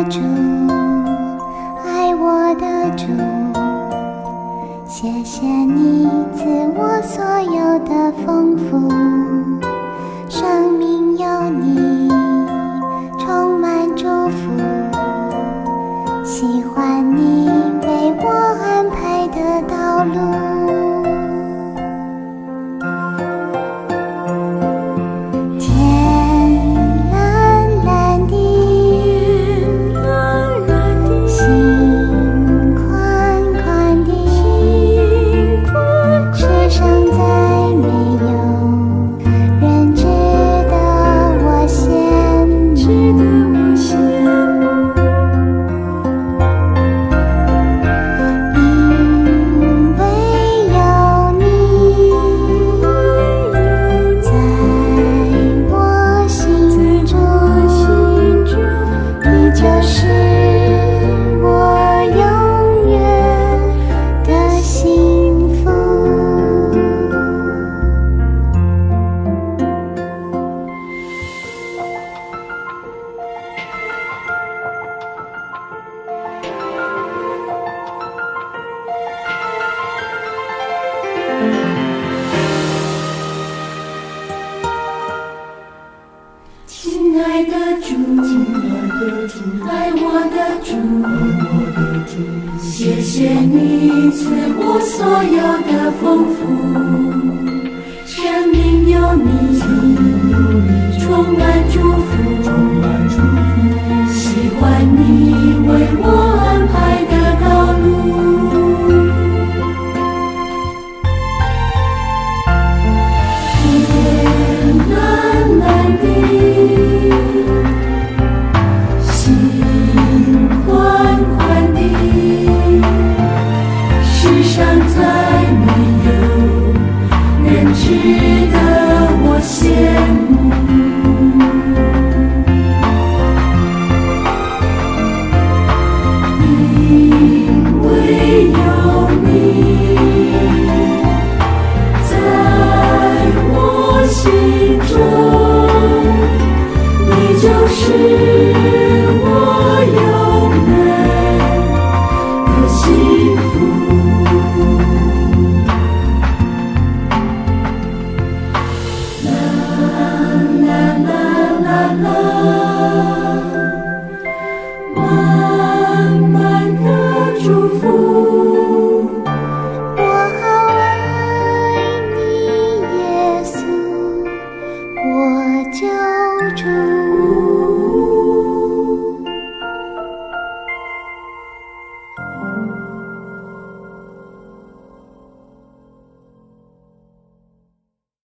主，爱我的主，谢谢你赐我所有的丰富，生命有你，充满祝福，喜欢你为我安排的道路。亲爱的主，爱我的主，谢谢你赐我所有的丰富，生命有你，充满祝福，喜欢你为我安排的道路。天蓝蓝的，心宽宽的，世上再没有人值得我羡慕。因为有你在我心中，你就是我永远的幸福。啦啦啦啦啦，满满的祝福。